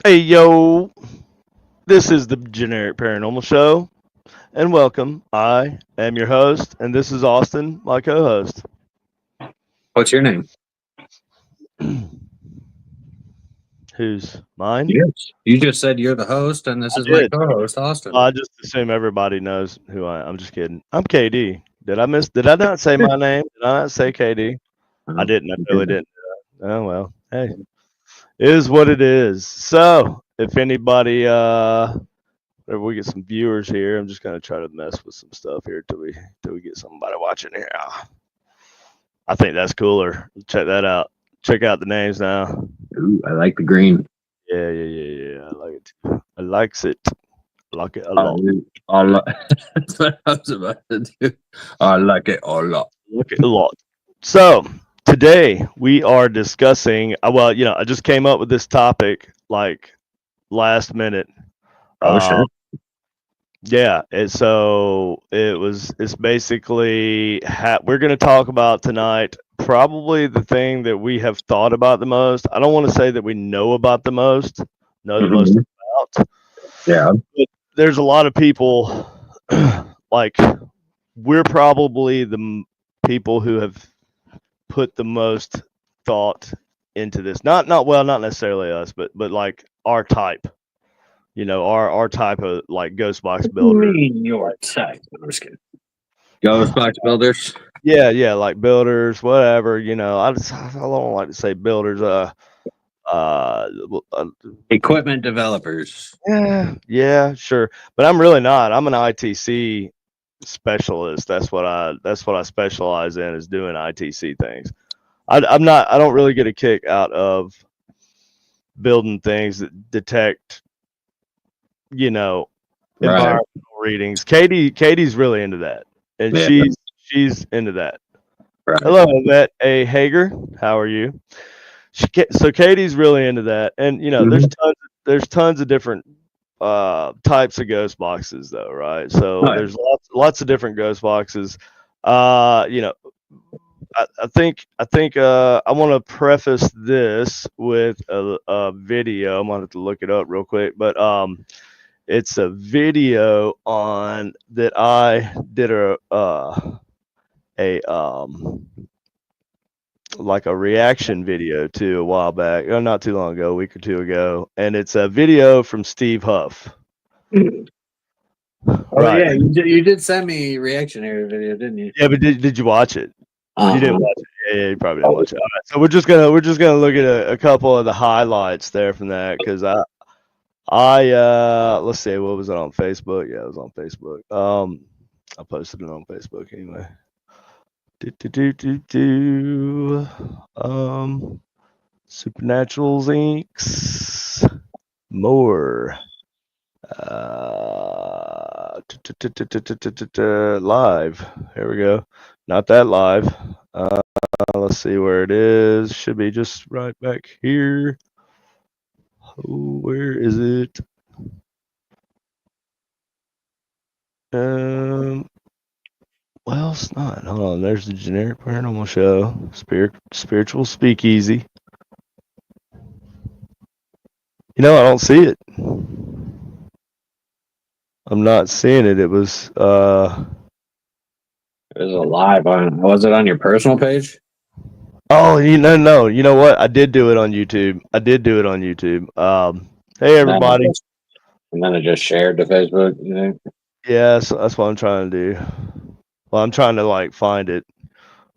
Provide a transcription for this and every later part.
Hey yo, this is the Generic Paranormal Show, and welcome. I am your host, and this is Austin, my co-host. What's your name? Who's mine? Yes. You just said you're the host, and this I is my did. co-host, Austin. I just assume everybody knows who I am. I'm just kidding. I'm KD. Did I not say my name? Did I not say KD? I Oh, didn't. I you really didn't. didn't. Oh well. Hey, it is what it is. So, if anybody, if we get some viewers here, I'm just gonna try to mess with some stuff here till we get somebody watching here. I think that's cooler. Check that out. Check out the names now. Ooh, I like the green. Yeah. I like it too. I likes it. I like it a I, lot. I like, that's what I was about to do. I like it a lot. Like it a lot. So today we are discussing. Well, I just came up with this topic like last minute. Oh, shit. Um, yeah, it's basically we're going to talk about tonight probably the thing that we have thought about the most. I don't want to say that we know the most Mhm. about. Yeah. But there's a lot of people like we're probably people who have put the most thought into this. Not necessarily us, but like our type. Our type of like ghost box builder. Me, your type. I'm just kidding. Ghost box builders. Yeah, like builders, whatever. I don't like to say builders. Uh, uh, Equipment developers. yeah, sure. But I'm really not. I'm an ITC specialist. That's what I specialize in is doing ITC things. I'm not. I don't really get a kick out of building things that detect, you know, Right. environmental readings. Katie's really into that, and Yeah. she's into that. Right. Hello, Yvette A. Hager. How are you? So Katie's really into that, and Mhm. there's tons of different types of ghost boxes, though, right? So Oh, yeah. there's lots of different ghost boxes. Uh, you know, I think I want to preface this with a video. I'm gonna have to look it up real quick, but it's a video on that I did a like a reaction video to a while back, not too long ago, a week or two ago, and it's a video from Steve Huff. Oh, Right. yeah. You did send me reactionary video, didn't you? Yeah, but did you watch it? You didn't Uh-uh. watch it. Yeah, you probably didn't watch it. All right, so we're just gonna look at a couple of the highlights there from that because I let's see, what was it on Facebook? Yeah, it was on Facebook. I posted it on Facebook anyway. Do, do, do, do, do. Supernaturals Inks. More. Live. Here we go. Not that live. Let's see where it is. Should be just right back here. Oh, where is it? Um, well, it's not. Hold on. There's the Generic Paranormal Show. Spiritual Speakeasy. I don't see it. I'm not seeing it. It was It was a live on. Was it on your personal page? oh, no. You know what? I did do it on YouTube. Hey And then it everybody. just, and then it just shared to Facebook. You think? Yeah, that's what I'm trying to do. Well, I'm trying to like find it.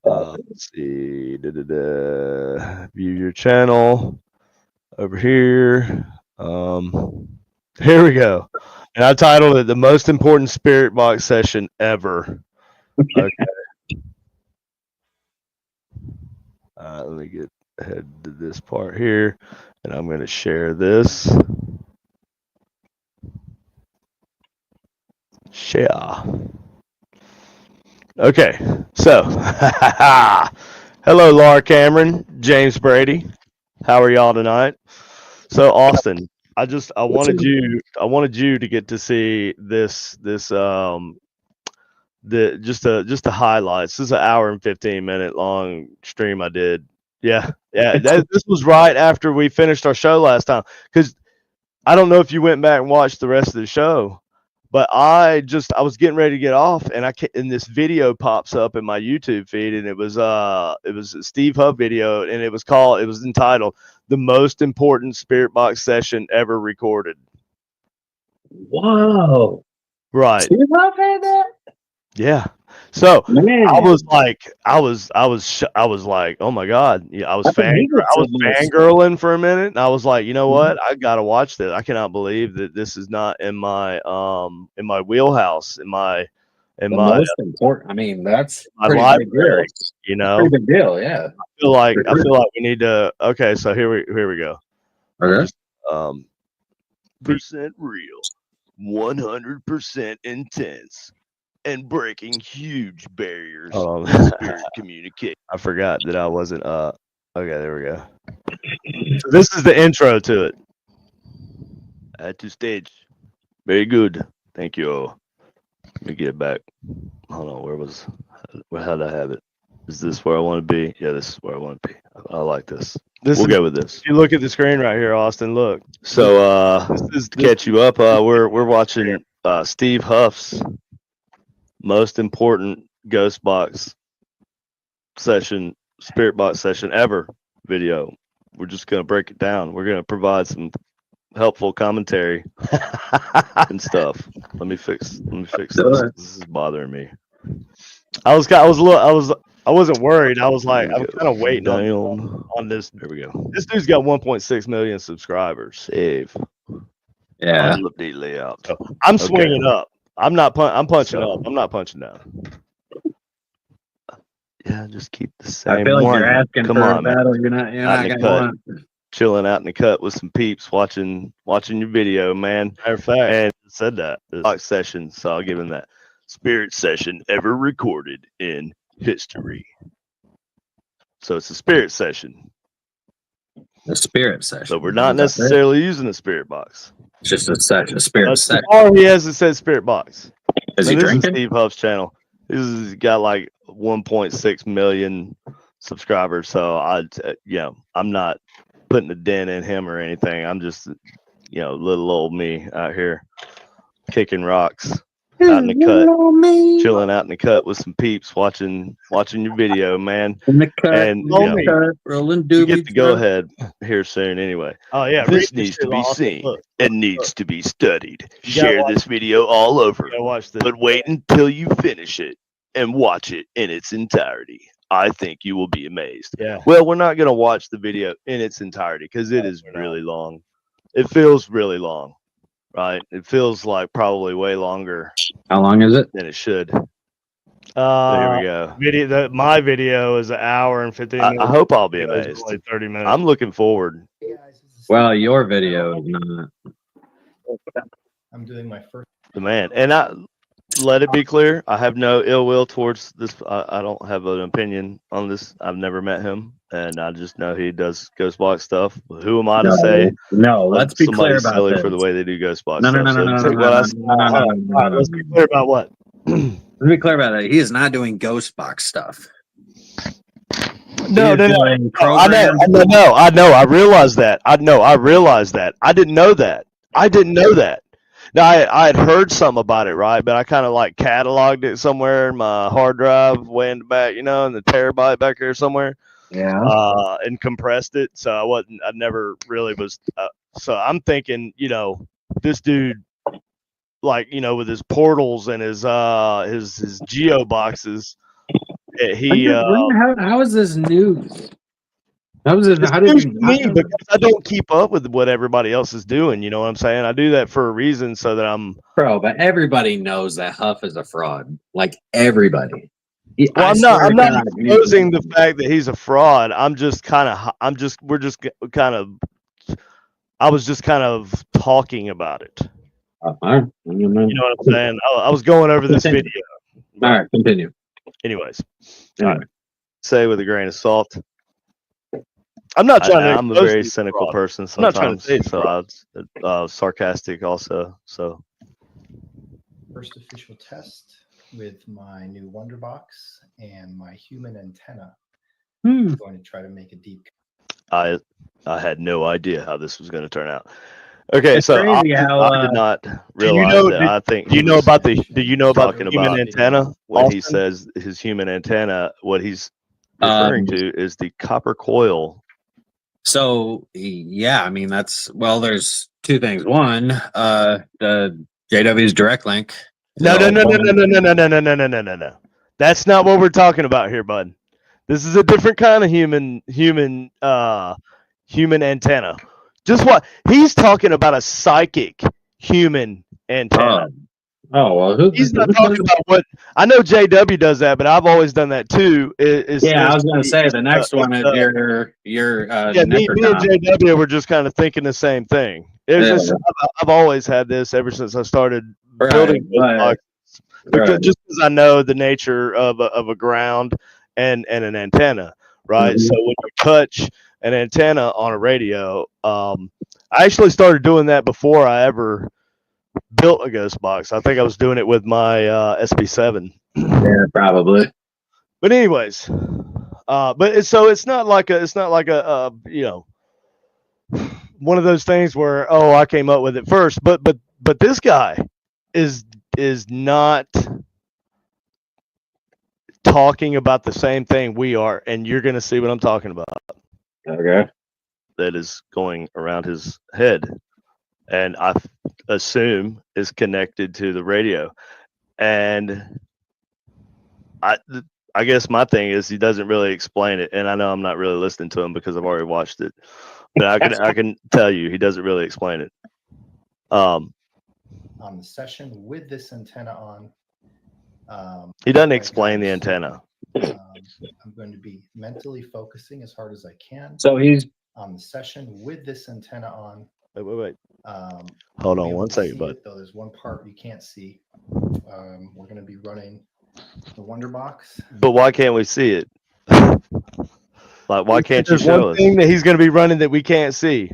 Let's see. View your channel over here. Here we go. And I titled it "The Most Important Spirit Box Session Ever." Okay. Let me get ahead to this part here, and I'm going to share this. Share. Okay, so Hello, Laura Cameron, James Brady. How are y'all tonight? So, Austin, I wanted you to get to see the highlights. This is an hour and 15-minute long stream I did. Yeah, yeah. This was right after we finished our show last time. Because I don't know if you went back and watched the rest of the show, but I was getting ready to get off, and and this video pops up in my YouTube feed, and it was a Steve Hub video, and it was entitled "The Most Important Spirit Box Session Ever Recorded." Whoa. Right. Steve Huff had that? Yeah. So I Man. was like, I was like, oh my god, yeah, I think he I gets was the most. fangirling for a minute, and I was like, you know what, I gotta watch this. I cannot believe that this is not in my wheelhouse, in The my most important. I mean, that's my pretty big deal. library. You That's pretty know, big deal. Yeah. I feel like we need to. Okay, so here we go. I'm Okay. just um percent real, 100% intense, and breaking huge barriers in spirit communication. I forgot that I wasn't. Okay, there we go. So this is the intro to it. Add to stage. Very good. Thank you. Let me get it back. Hold on. How did I have it? Is this where I want to be? Yeah, this is where I want to be. I like this. We'll go with this. If you look at the screen right here, Austin, look. So to catch you up, we're watching Steve Huff's most important ghost box session, spirit box session ever video. We're just gonna break it down. We're gonna provide some helpful commentary and stuff. Let me fix this. This is bothering me. I wasn't worried. I was like, I'm kind of waiting on this. There we go. This dude's got 1.6 million subscribers. Save. Yeah. Update layout. So I'm swinging up. I'm punching up. I'm not punching down. Yeah, just keep the same. I feel like one. you're asking Come for on, a battle. You're not gonna want. Chilling out in the cut with some peeps, watching your video, man. Matter of fact, and said that box session, so I'll give him that. Spirit session ever recorded in history. So it's a spirit session. A spirit session. So we're not necessarily using a spirit box. It's just a session, a spirit session. Or he hasn't said spirit box. Is he drinking? This is Steve Huff's channel. He's got like 1.6 million subscribers. So I'm not putting a dent in him or anything. I'm just, little old me out here kicking rocks out in the cut, chilling out in the cut with some peeps, watching your video, man. In the cut, and rolling you get to go ahead here soon anyway. Oh yeah, this needs to be seen and needs to be studied. Share this video all over, but wait until you finish it and watch it in its entirety. I think you will be amazed. Yeah. Well, we're not going to watch the video in its entirety because it is really long. It feels really long, right? It feels like probably way longer. How long is it? Than it should. There we go. My video is an hour and 15 minutes. I hope I'll be amazed. Only 30 minutes. I'm looking forward. Well, your video is not. I'm doing my first. The man, and let it be clear, I have no ill will towards this. I don't have an opinion on this. I've never met him, and I just know he does ghost box stuff. Who am I to say? No, let's be clear about silly this. for the way they do ghost box. No. Let's be clear about what. Let's be clear about it. He is not doing ghost box stuff. No. I know. I realize that. I realize that. I didn't know that. Now I had heard something about it, right? But I kind of like cataloged it somewhere in my hard drive, way in the back, in the terabyte back there somewhere. Yeah. And compressed it, so I never really was. So I'm thinking, this dude, like, with his portals and his geo boxes, how is this news? How did because I don't keep up with what everybody else is doing. You know what I'm saying? I do that for a reason, so that I'm. Bro, but everybody knows that Huff is a fraud. Like everybody. Well, I'm not exposing the fact that he's a fraud. I was just kind of talking about it. You know what I'm saying? I was going over this video. All right, continue. Anyways. Anyway. All right. say with a grain of salt. I'm not trying to. I'm a very cynical person sometimes. I'm not trying to say so I was sarcastic also. So First official test with my new Wonder Box and my human antenna. I'm going to try to make a deep. I had no idea how this was going to turn out. Okay, It's so I crazy how, did not realize that. I think Do you know about the human antenna when he says his human antenna? What he's referring to is the copper coil. So yeah, I mean there's two things. One, the JW's direct link. No. That's not what we're talking about here, bud. This is a different kind of human antenna. Just what he's talking about, a psychic human antenna. Oh well, He's not talking about what I know. JW does that, but I've always done that too. I was going to say the next one is your me and JW were just kind of thinking the same thing. I've always had this ever since I started building boxes, just because I know the nature of a ground and an antenna, right? Mm-hmm. So when you touch an antenna on a radio, I actually started doing that before I ever built a ghost box. I think I was doing it with my SB7. Yeah, probably. But anyways, it's not like a one of those things where I came up with it first. But this guy is not talking about the same thing we are, and you're gonna see what I'm talking about. Okay. That is going around his head, and I assume is connected to the radio. And I guess my thing is he doesn't really explain it, and I know I'm not really listening to him because I've already watched it. But I can tell you he doesn't really explain it. On the session with this antenna on, he doesn't explain the antenna. I'm going to be mentally focusing as hard as I can. So he's on the session with this antenna on. Wait. Hold on one second, bud. Though there's one part you can't see. We're going to be running the Wonder Box. But why can't we see it? Like, why can't you show us? There's one thing that he's going to be running that we can't see.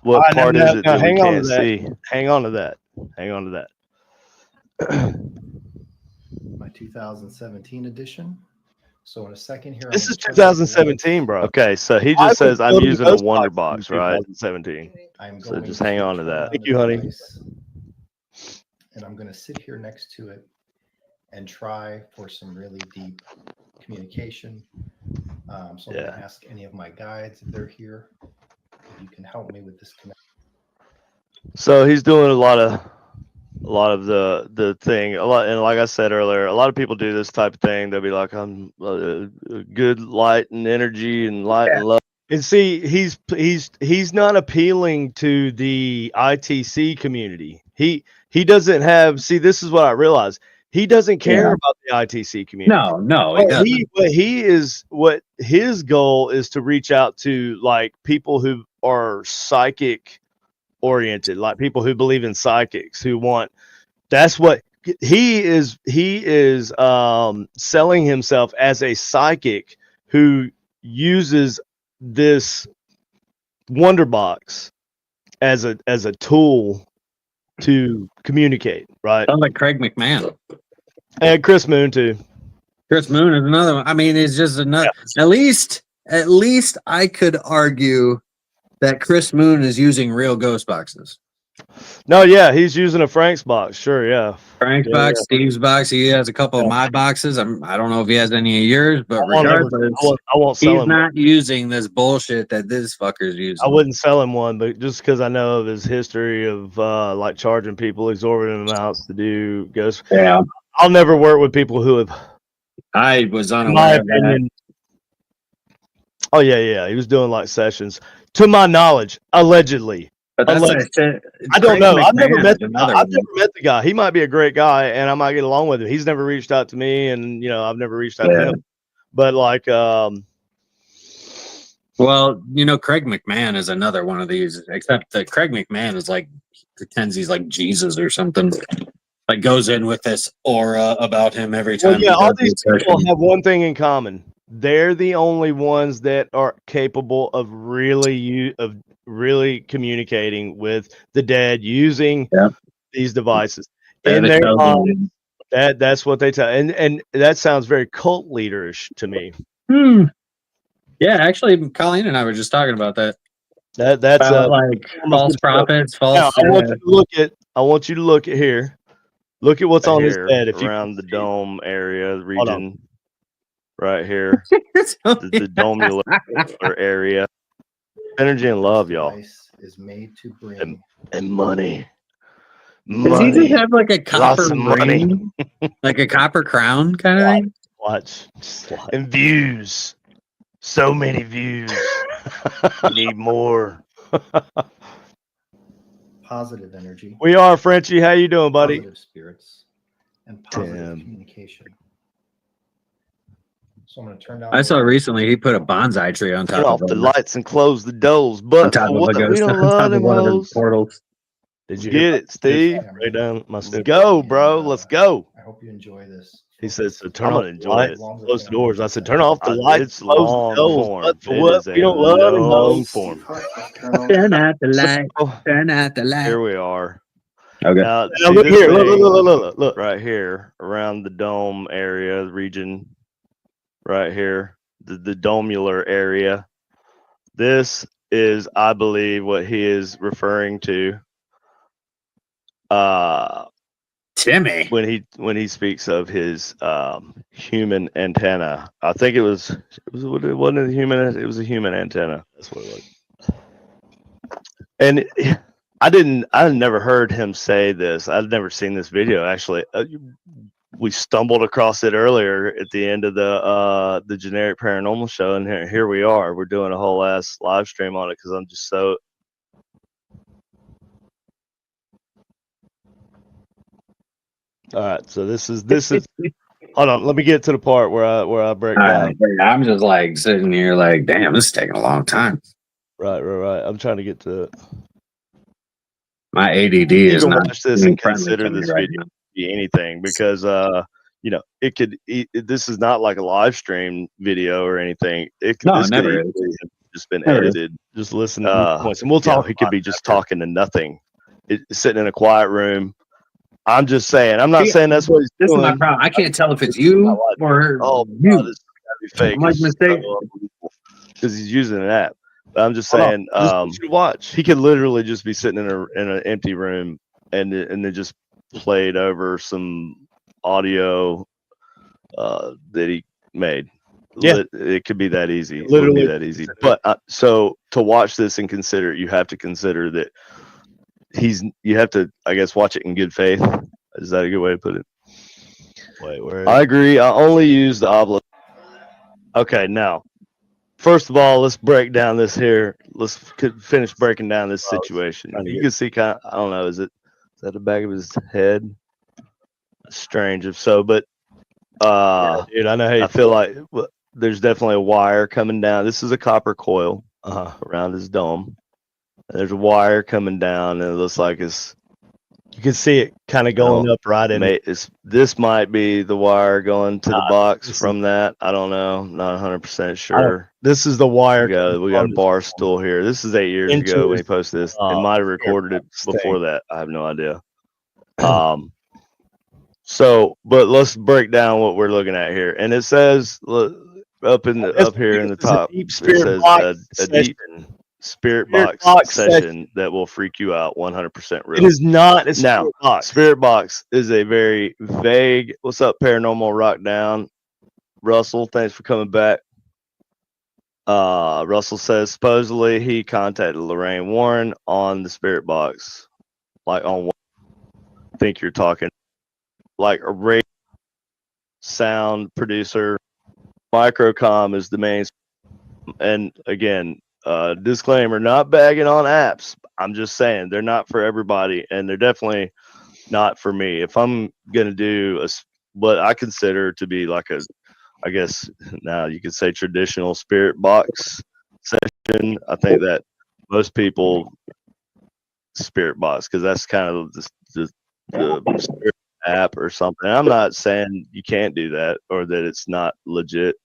What part is it that we can't see? Hang on to that. My 2017 edition. So in a second here. This is 2017, bro. Okay, so he just says I'm using a Wonder Box, right? 2017. So just hang on to that. Thank you, honey. And I'm going to sit here next to it and try for some really deep communication. So I'm going to ask any of my guides if they're here. If you can help me with this connection. So he's doing a lot of the thing, and like I said earlier, a lot of people do this type of thing. They'll be like, I'm good light and energy and light and love. And see, he's not appealing to the ITC community. He doesn't have. See, this is what I realized. He doesn't care about the ITC community. No, what his goal is to reach out to, like, people who are psychic oriented, like people who believe in psychics, who want. That's what he is. He is selling himself as a psychic who uses this Wonder Box as a tool to communicate, right? Sounds like Craig McMahon. And Chris Moon too. Chris Moon is another one. I mean, it's just another. Yeah. At least I could argue that Chris Moon is using real ghost boxes. No, yeah, he's using a Frank's box. Sure, yeah. Frank's box, Steve's box. He has a couple of my boxes. I don't know if he has any of yours, but regardless, I won't sell him. He's not using this bullshit that this fucker's using. I wouldn't sell him one, but just because I know of his history of like charging people exorbitant amounts to do ghosts. Yeah. I'll never work with people who have. I was unaware of that. Oh yeah. He was doing like sessions, to my knowledge, allegedly. But that's I don't know. I've never met the guy. He might be a great guy, and I might get along with him. He's never reached out to me, and I've never reached out to him. But like, well, Craig McMahon is another one of these. Except that Craig McMahon is like pretends he's like Jesus or something. Like goes in with this aura about him every time. Well, yeah, all these people have one thing in common. they're the only ones that are capable of really communicating with the dead using Yep. these devices They're in the their chosen mind. ones. That's what they tell, and that sounds very cult leaderish to me. Yeah, actually, Colleen and I were just talking about that. That's About, like false prophets, false. Now, I want you to look at here. Look at what's on his bed. If around the see. dome area Hold on. region, right here, the domular area. Energy and love, y'all, Device is made to bring and money. Does he just have like a copper Lots of money. ring? Like a copper crown kind of thing? Watch. And views. So many views. We need more. positive energy, We are Frenchie. How you doing, buddy? positive spirits, and positive Tim. communication. So I'm going to turn down. I the saw lights. recently he put a bonsai tree on Turn top off of the a, lights and close the doors. on But top for of a what? We ghost, don't on love top them of one of the hoes. portals. Did you Get hear it, Steve? right down my Let's stupid? go, bro. Let's go. I hope you enjoy this. He said, "So Focus. turn I'm off gonna the enjoy lights, it. close the doors." I said, "Turn off the I- lights, it's close long the doors." form. But for It what? is We a don't love them long hoes. form. Turn out the light. So, Turn out the light. here we are. Okay. Now, Now see look this here, thing look. right here around the dome area region. Right here, the domular area. This is, I believe, what he is referring to. Timmy. When he speaks of his human antenna, I think it wasn't a human. It was a human antenna. That's what it was. And I never heard him say this. I'd never seen this video actually. We stumbled across it earlier at the end of the generic paranormal show, and here we are. We're doing a whole ass live stream on it because I'm just so. All right, so this is. Hold on, let me get to the part where I break down. I'm just like sitting here, like, damn, this is taking a long time. Right. I'm trying to get to it. My ADD You is can not watch this and friendly consider to me this right video now. to be anything because it could. This is not like a live stream video or anything. No, This it could never easily is. have just been Never is. edited. Just listen to these points, and we'll talk. He could be just talking to nothing, sitting in a quiet room. I'm just saying. I'm not saying that's what he's This doing. is my problem. I can't tell if it's you or Oh, you. God, this has got to be fake. I'm like, mistake. Because he's using an app. But I'm just saying. Just want you to watch. He could literally just be sitting in an empty room and then just played over some audio that he made. Yeah. It could be that easy. Literally It would be that easy. But so to watch this and consider it, you have to consider that you have to, I guess, watch it in good faith. Is that a good way to put it? Wait, where? I agree. I only use the obelisk. Okay, now, first of all, let's break down this here. Let's finish breaking down this situation. You can see kind of, I don't know, is that the back of his head? Strange if so, but dude, I know how you I feel like there's definitely a wire coming down. This is a copper coil around his dome. And there's a wire coming down, and it looks like it's. You can see it kind of going up right in it. This might be the wire going to the box this from that. I don't know. Not 100% sure. This is the wire. We got a bar stool here. This is 8 years Into ago when his, he posted this. It might have recorded it before that. I have no idea. But let's break down what we're looking at here. And it says up here in the top, it says a deep spirit box session that will freak you out 100% real. It is not a Now, Spirit Box is a very vague. What's up, Paranormal Rock Down? Russell, thanks for coming back. Russell says supposedly he contacted Lorraine Warren on the Spirit Box, like on what I think you're talking, like a radio sound producer. Microcom is the main, and again, disclaimer: not bagging on apps. I'm just saying they're not for everybody, and they're definitely not for me. If I'm gonna do what I consider to be like I guess now you could say traditional spirit box session, I think that most people spirit box because that's kind of the spirit app or something. I'm not saying you can't do that or that it's not legit.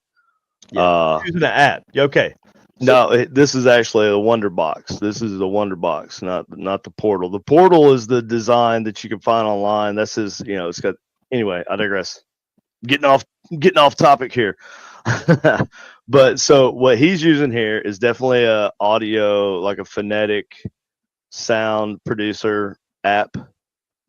Using the app. Okay. No, this is actually a Wonder Box. This is the Wonder Box, not the Portal. The Portal is the design that you can find online. This is, it's got. Anyway, I digress. Getting off topic here. But so what he's using here is definitely a audio, like a phonetic sound producer app.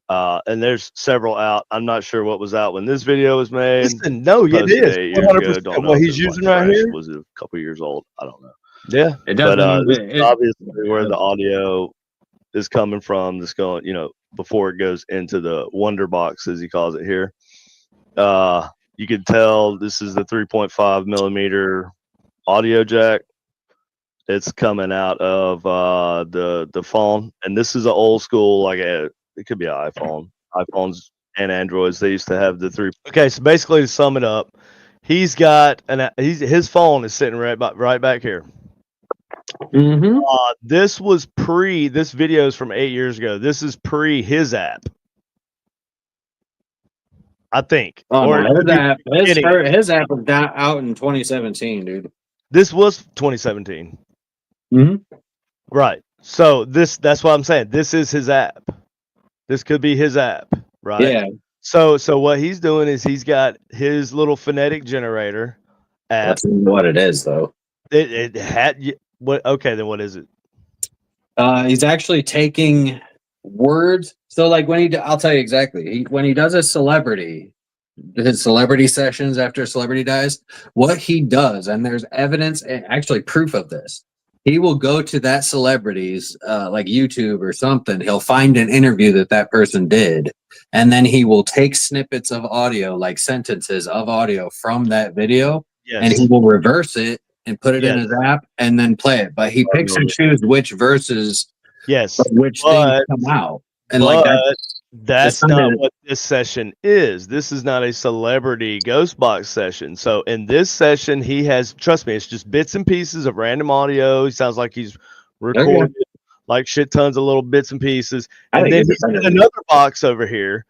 And there's several out. I'm not sure what was out when this video was made. Listen, no, it Posted is 8 years ago. 100% Don't know what if he's it was, using like, right fresh. here. Was it a couple years old? I don't know. Yeah, It But doesn't. this is obviously where the audio is coming from. This going, before it goes into the Wonder Box, as he calls it here. You can tell this is the 3.5 millimeter audio jack. It's coming out of the phone, and this is an old school, like it could be an iPhone. iPhones and Androids, they used to have the three. Okay, so basically to sum it up, he's got his phone is sitting right back here. Mm-hmm. This video is from 8 years ago. This is pre his app, I think. Oh, Or no, his app was beginning. out in 2017, dude. This was 2017. Mm-hmm. Right. So that's what I'm saying. This is his app. This could be his app, right? Yeah. So what he's doing is he's got his little phonetic generator app. That's what it is, though. It had what? Okay, then what is it? He's actually taking words. So, like I'll tell you exactly. When he does his celebrity sessions after a celebrity dies, what he does, and there's evidence and actually proof of this. He will go to that celebrity's like YouTube or something. He'll find an interview that person did, and then he will take snippets of audio, like sentences of audio from that video, and he will reverse it and put it in his app and then play it. But he picks and chooses which verses, which things come out. And that's not what this session is. This is not a celebrity ghost box session. So in this session, he has, trust me, it's just bits and pieces of random audio. He sounds like he's recorded like shit tons of little bits and pieces. And then he's got another box over here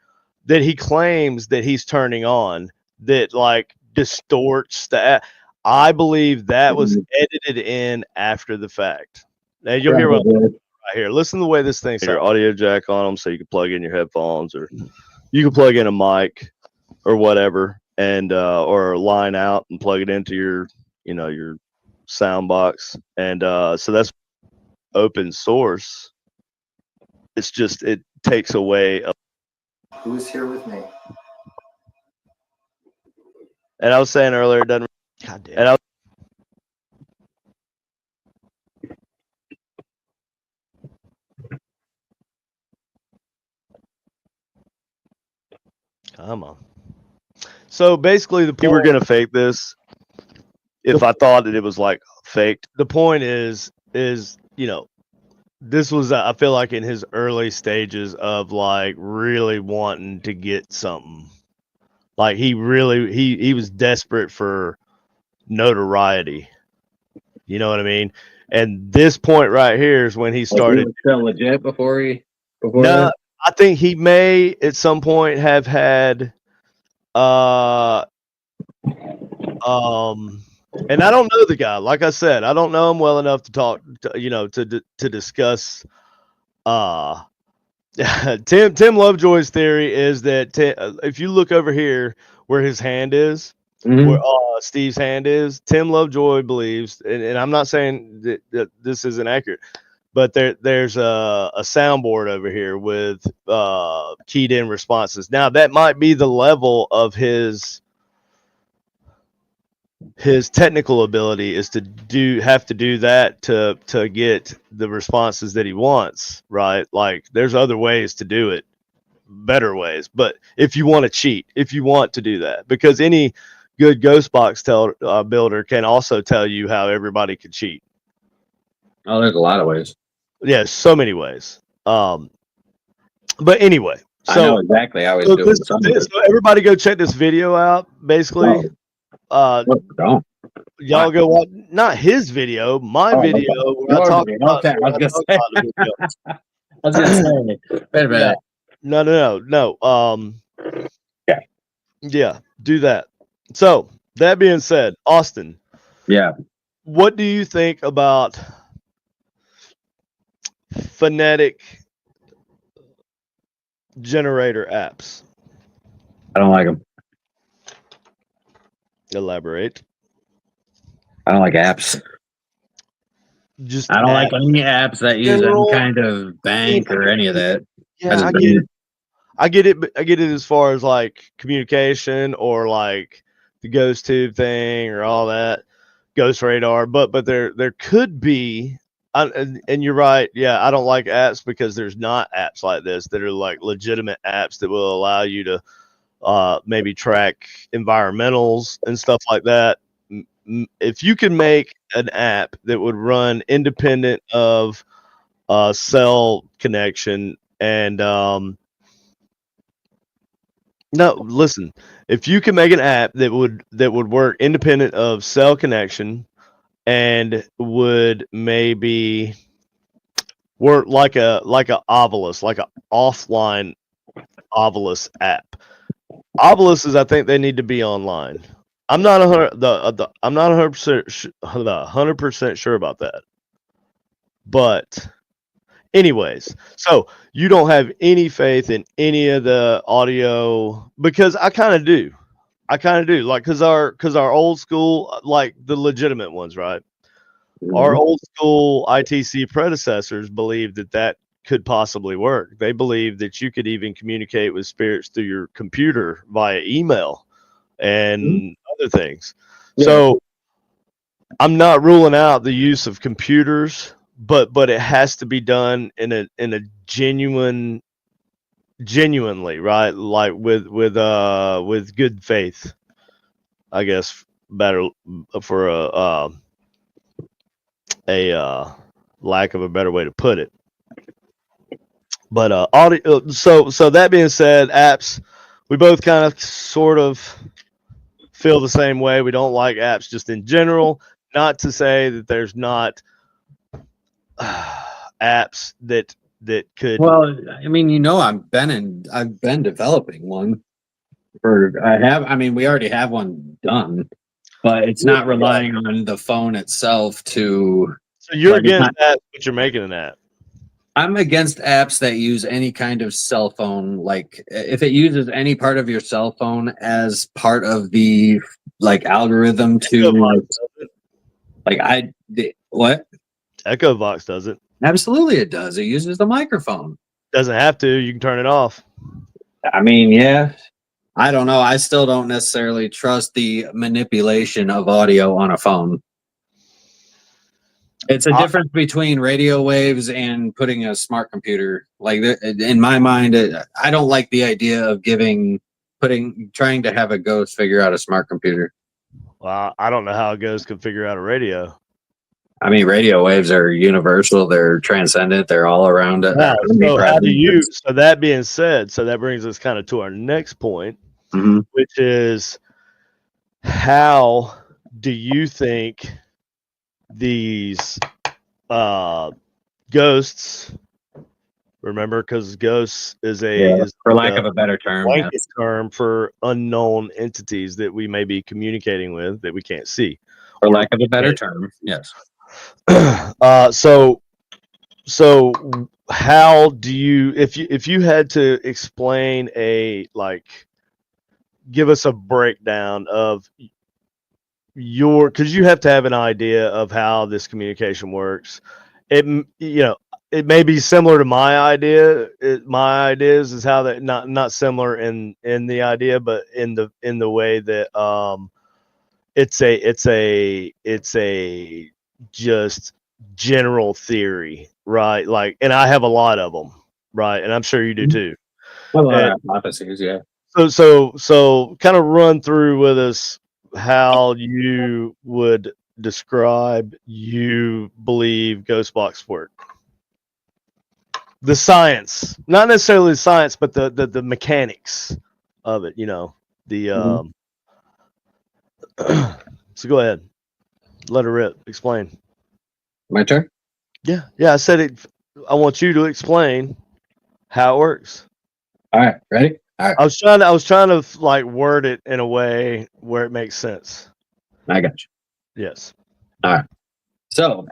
that he claims that he's turning on that like distorts the. I believe that was edited in after the fact. Now you'll hear what right here. Listen to the way this thing's your audio jack on them, so you can plug in your headphones, or you can plug in a mic or whatever, and or line out and plug it into your your sound box. And so that's open source. It's just it takes away. Who's here with me? And I was saying earlier, it doesn't. God damn. And Come on. So basically, we were gonna fake this if I thought that it was like faked. The point is this was I feel like in his early stages of like really wanting to get something. Like he was desperate for notoriety. You know what I mean? And this point right here is when he started. He was still legit before No, that? I think he may at some point have had and I don't know the guy. Like I said, I don't know him well enough to talk to discuss Tim Lovejoy's theory is that if you look over here where his hand is, where Steve's hand is, Tim Lovejoy believes, and I'm not saying that this isn't accurate, but there's a soundboard over here with keyed in responses. Now that might be the level of his technical ability is to have to do that to get the responses that he wants, right? Like there's other ways to do it, better ways. But if you want to cheat, if you want to do that, because any good ghost box builder can also tell you how everybody can cheat. Oh, there's a lot of ways. Yeah, so many ways. But anyway, so I know exactly how he's doing. So everybody go check this video out. Basically, don't. Y'all go watch not his video, my video. Where I talk about, okay, I was gonna say. Wait a minute. No. Yeah, do that. So that being said, Austin, Yeah. What do you think about phonetic generator apps? I don't like them. Elaborate. I don't like apps. Just I don't like apps. any apps that use any General. kind of bank or any of that. Yeah, I get it. But I get it as far as like communication or like the ghost tube thing or all that, ghost radar. But there could be, and you're right. Yeah, I don't like apps because there's not apps like this that are like legitimate apps that will allow you to maybe track environmentals and stuff like that. If you can make an app that would run independent of cell connection and no, listen. If you can make an app that would work independent of cell connection and would maybe work like a Ovilus, like a offline Ovilus app. Oviluses, I think they need to be online. I'm not I'm not 100% sure about that. But anyways, so you don't have any faith in any of the audio because I kind of do. Like because our old school, like the legitimate ones, right? Our old school ITC predecessors believed that could possibly work. They believed that you could even communicate with spirits through your computer via email and other things. Yeah. So I'm not ruling out the use of computers, but it has to be done in a genuinely, right? Like with good faith, I guess better for a lack of a better way to put it. But audio. So that being said, apps, we both kind of sort of feel the same way. We don't like apps just in general. Not to say that there's not apps that could. Well, I mean, I've been developing one I mean, we already have one done, but it's not relying on the phone itself to, So you're like, it's against not, that, but you're making an app. I'm against apps that use any kind of cell phone. Like, if it uses any part of your cell phone as part of the, like, algorithm to, like, what? EchoVox does it. Absolutely, it does. It uses the microphone. Doesn't have to. You can turn it off. I mean, yeah. I don't know. I still don't necessarily trust the manipulation of audio on a phone. It's a difference between radio waves and putting a smart computer. Like, in my mind, I don't like the idea of trying to have a ghost figure out a smart computer. Well, I don't know how a ghost can figure out a radio. I mean, radio waves are universal. They're transcendent. They're all around it. Wow. So how do you? So that being said, so that brings us kind of to our next point, which is how do you think these ghosts? Remember, because ghosts is for lack of a better term, blanket term for unknown entities that we may be communicating with that we can't see. For lack of a better term, yes. So how do you, if you had to explain give us a breakdown of because you have to have an idea of how this communication works. It may be similar to my idea. My ideas is how that not similar in the idea, but in the way that it's a just general theory, right? Like, and I have a lot of them, right? And I'm sure you do too. A lot of hypotheses, yeah. So kind of run through with us how you would describe you believe ghost box work. The science, not necessarily the science, but the mechanics of it. So go ahead, let her rip. Explain. My turn. Yeah. I said it. I want you to explain how it works. All right, ready? All right. I was trying to like word it in a way where it makes sense. I got you. Yes. All right. So,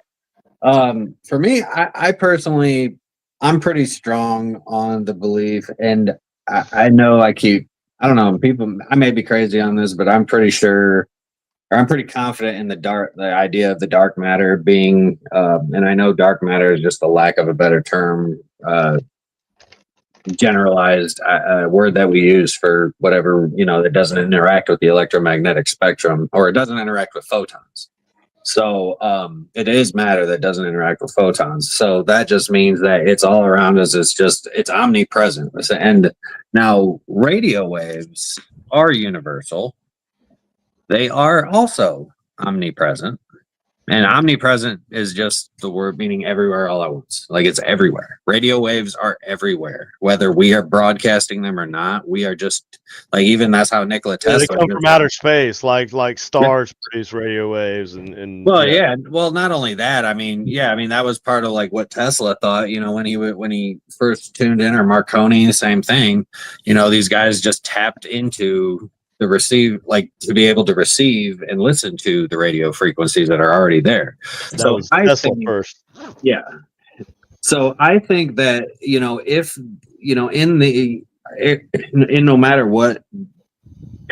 for me, I personally, I'm pretty strong on the belief, and I know I don't know, people, I may be crazy on this, but I'm pretty sure, or I'm pretty confident in the idea of the dark matter being, and I know dark matter is just a lack of a better term, generalized word that we use for whatever, that doesn't interact with the electromagnetic spectrum, or it doesn't interact with photons. So it is matter that doesn't interact with photons. So that just means that it's all around us. It's omnipresent. And now radio waves are universal. They are also omnipresent. And omnipresent is just the word meaning everywhere all at once. Like it's everywhere. Radio waves are everywhere. Whether we are broadcasting them or not, we are just like, even that's how Nikola Yeah, Tesla. they come from outer space, like stars produce radio waves, and Well, yeah. Well, not only that. I mean, that was part of like what Tesla thought. When he first tuned in, or Marconi, same thing. These guys just tapped into the to be able to receive and listen to the radio frequencies that are already there. that So was I Tesla think, first. yeah. So I think that if in no matter what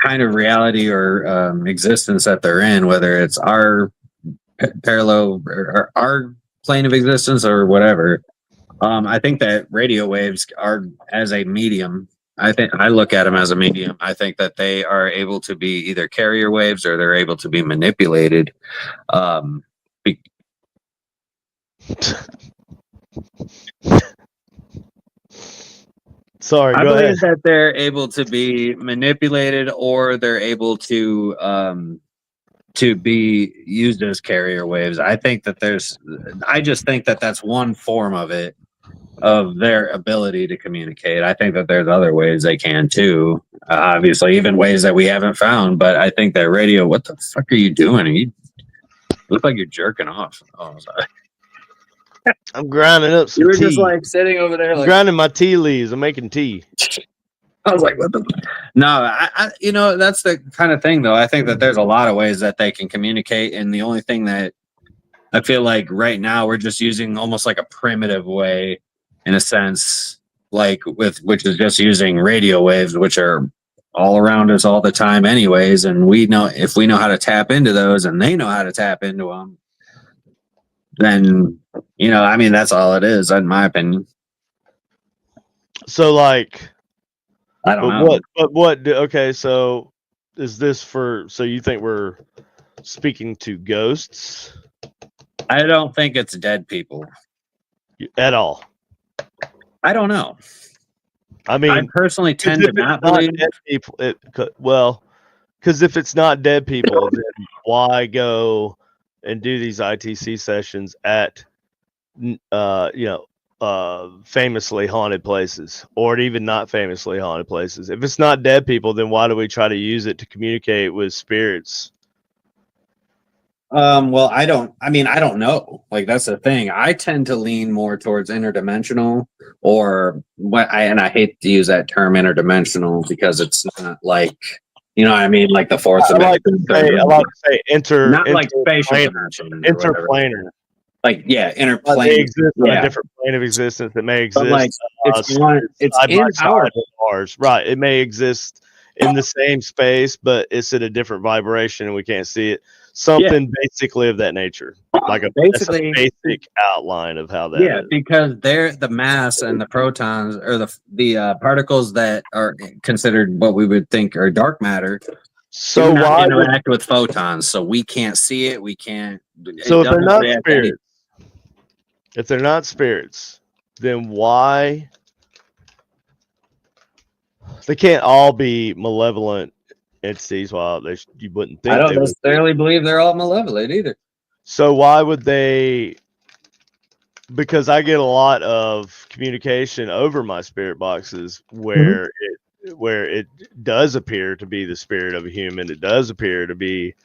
kind of reality or existence that they're in, whether it's our parallel or our plane of existence or whatever, I think that radio waves are, as a medium, I think I look at them as a medium. I think that they are able to be either carrier waves or they're able to be manipulated. Be- Sorry, I go ahead. believe that they're able to be manipulated, or they're able to be used as carrier waves. I just think that that's one form of it, of their ability to communicate. I think that there's other ways they can too. Obviously, even ways that we haven't found. But I think that radio. What the fuck are you doing? You look like you're jerking off. Oh, sorry. I'm grinding up some You were tea. just like sitting over there, I'm like grinding my tea leaves. I'm making tea. I was like, what the? No, that's the kind of thing, though. I think that there's a lot of ways that they can communicate, and the only thing that I feel like right now we're just using almost like a primitive way, in a sense, which is just using radio waves, which are all around us all the time, anyways. And if we know how to tap into those, and they know how to tap into them, then that's all it is, in my opinion. So like, I don't know. Okay, so is this so you think we're speaking to ghosts I don't think it's dead people at all? I don't know. I mean, I personally tend to not believe dead people. Because if it's not dead people, then why go and do these ITC sessions at famously haunted places, or even not famously haunted places? If it's not dead people, then why do we try to use it to communicate with spirits? Well, I don't know. Like, that's the thing. I tend to lean more towards interdimensional, or I hate to use that term interdimensional, because it's not like, what I mean, like the fourth dimension. I like to say not like spatial dimension. Interplanar. Like, yeah, They interplanar. exist on a different plane of existence that may exist. But like, it's side in by our side with ours. Right. It may exist in the same space, but it's at a different vibration and we can't see it. Something basically of that nature. Like a basic outline of how that is. Because they're the mass and the protons, or the particles that are considered what we would think are dark matter. So why interact with photons? So we can't see it. We can't. So if they're not spirits, then why? They can't all be malevolent entities. Well, you wouldn't think. I don't necessarily believe they're all malevolent either. So why would they? Because I get a lot of communication over my spirit boxes where it does appear to be the spirit of a human. It does appear to be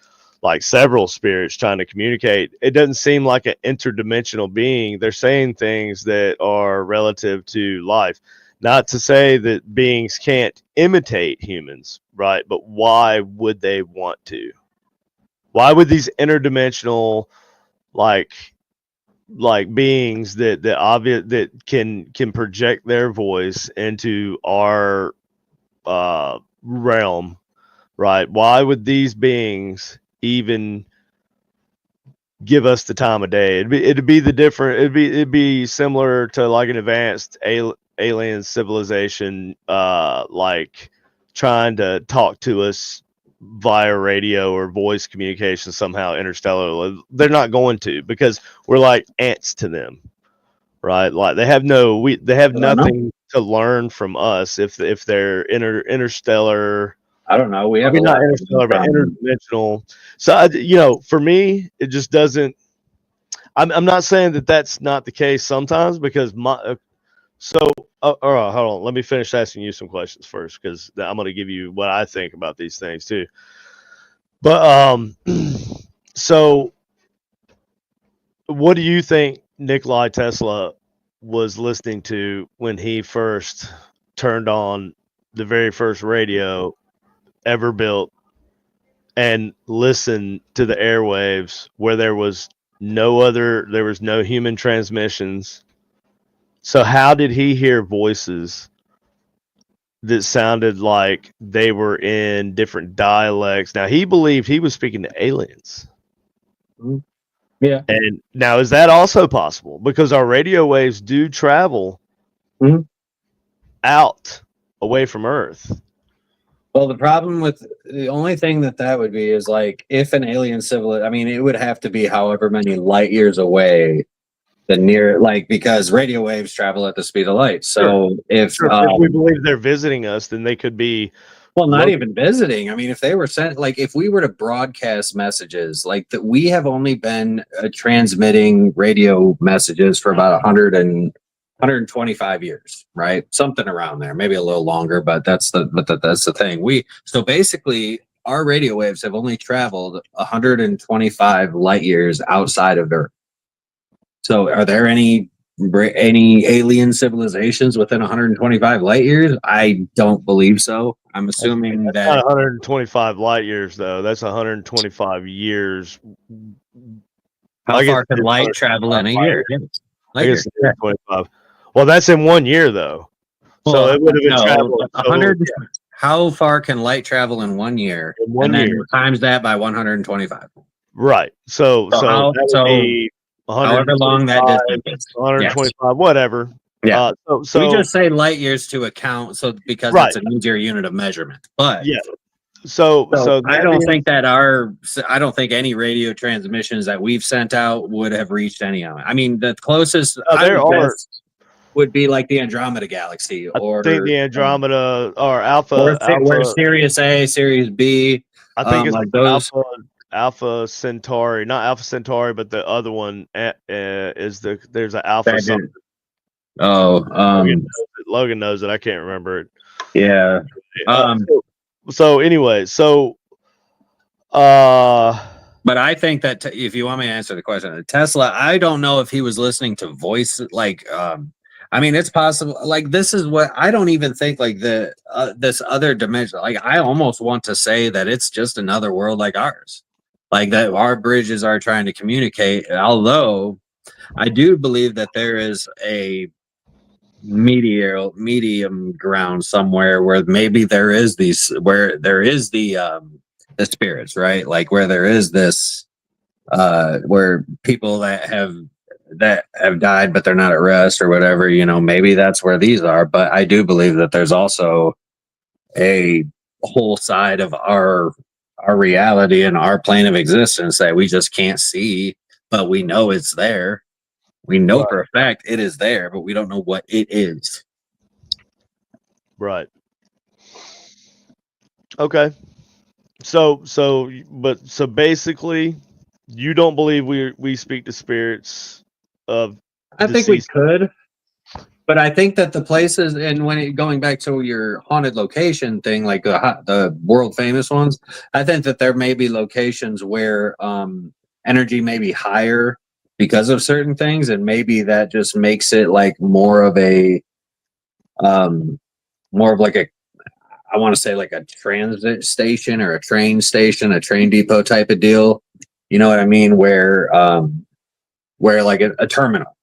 like several spirits trying to communicate. It doesn't seem like an interdimensional being. They're saying things that are relative to life. Not to say that beings can't imitate humans, right? But why would they want to? Why would these interdimensional like beings that can project their voice into our realm, right? Why would these beings even give us the time of day? It'd be the different. It'd be similar to like an advanced alien civilization, like trying to talk to us via radio or voice communication somehow interstellar. They're not going to, because we're like ants to them, right? Like they have nothing to learn from us if they're interstellar. I don't know. We I have mean, a not lot interstellar, but from interdimensional. So, for me, it just doesn't. I'm not saying that that's not the case sometimes, because all right, hold on. Let me finish asking you some questions first, because I'm going to give you what I think about these things too. But so what do you think Nikolai Tesla was listening to when he first turned on the very first radio ever built and listened to the airwaves where there was no human transmissions? So how did he hear voices that sounded like they were in different dialects? Now, he believed he was speaking to aliens. Yeah. And now, is that also possible? Because our radio waves do travel out away from Earth. Well, the problem with the only thing that would be is like if an alien I mean, it would have to be however many light years away the near, like, because radio waves travel at the speed of light. So if we believe they're visiting us, then they could be. well, not even visiting. I mean, if they were sent, like, if we were to broadcast messages, like that, we have only been transmitting radio messages for about 125 years, right? Something around there, maybe a little longer, but that's the thing. So basically, our radio waves have only traveled 125 light years outside of Earth. So, are there any alien civilizations within 125 light years? I don't believe so. I'm assuming That's that not 125 light years, though. That's 125 years. how far can light travel in a year? I guess 125. Well, that's in 1 year, though. So it would have been traveling 100. How far can light travel in 1 year? In 1 and then year. times that by 125. Right. So that would be however long that distance is. 125, whatever. Yeah. So we just say light years to account, because Right. it's an easier unit of measurement. But yeah. So I don't think I don't think any radio transmissions that we've sent out would have reached any of it. I mean, the closest would be like the Andromeda Galaxy, or I think the Andromeda or Alpha, or Sirius A, Sirius B. I think it's like those. Alpha Centauri, not Alpha Centauri, but the other one is there's an Alpha something. Logan knows it. I can't remember it. Yeah. So anyway, but I think that if you want me to answer the question, Tesla, I don't know if he was listening to voice, like, I mean, it's possible. Like, this is what I don't even think, like, this other dimension. Like, I almost want to say that it's just another world like ours, like that our bridges are trying to communicate. Although I do believe that there is a medium ground somewhere where maybe there is the spirits, right? Like where there is this, where people that have died but they're not at rest or whatever, maybe that's where these are. But I do believe that there's also a whole side of our reality and our plane of existence that we just can't see, but we know it's there. We know for a fact it is there, but we don't know what it is. Right. Okay. So basically, you don't believe we speak to spirits of. I think we could, but I think that the places, and going back to your haunted location thing, like the world famous ones, I think that there may be locations where energy may be higher because of certain things, and maybe that just makes it like more of like a, I want to say like a transit station or a train station, a train depot type of deal, You know what I mean? Where like a terminal.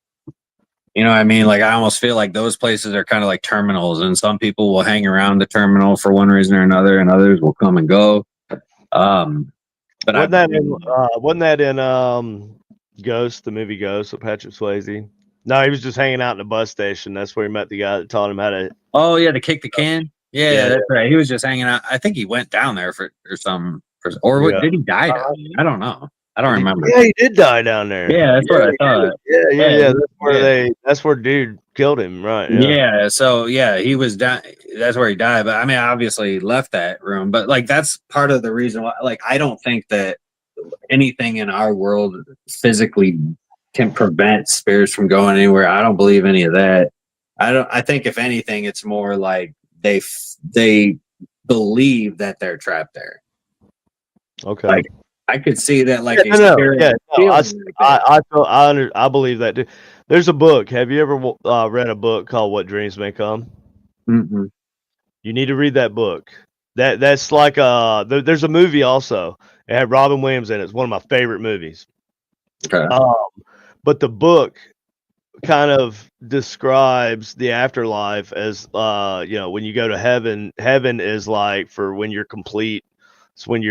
You know what I mean? Like I almost feel like those places are kind of like terminals, and some people will hang around the terminal for one reason or another, and others will come and go. But I wasn't that in Ghost, the movie Ghost with Patrick Swayze? No, he was just hanging out in a bus station. That's where he met the guy that taught him how to. Oh yeah, to kick the can. Yeah, Yeah, that's right. He was just hanging out. I think he went down there for or some or what, yeah. did he die down there? I don't know. I don't remember. Yeah, he did die down there. Yeah, that's what I thought. Yeah. Yeah. That's where dude killed him, right? Yeah. So yeah, he was down. That's where he died. But I mean, obviously he left that room. But like that's part of the reason why. Like I don't think that anything in our world physically can prevent spirits from going anywhere. I don't believe any of that. I think if anything, it's more like they believe that they're trapped there. Okay. Like I could see that. Like I believe that. Too. There's a book. Have you ever read a book called What Dreams May Come? Mm-mm. You need to read that book. That's like there's a movie also. It had Robin Williams in it. It's one of my favorite movies. Okay. But the book kind of describes the afterlife as when you go to heaven is like for when you're complete. It's when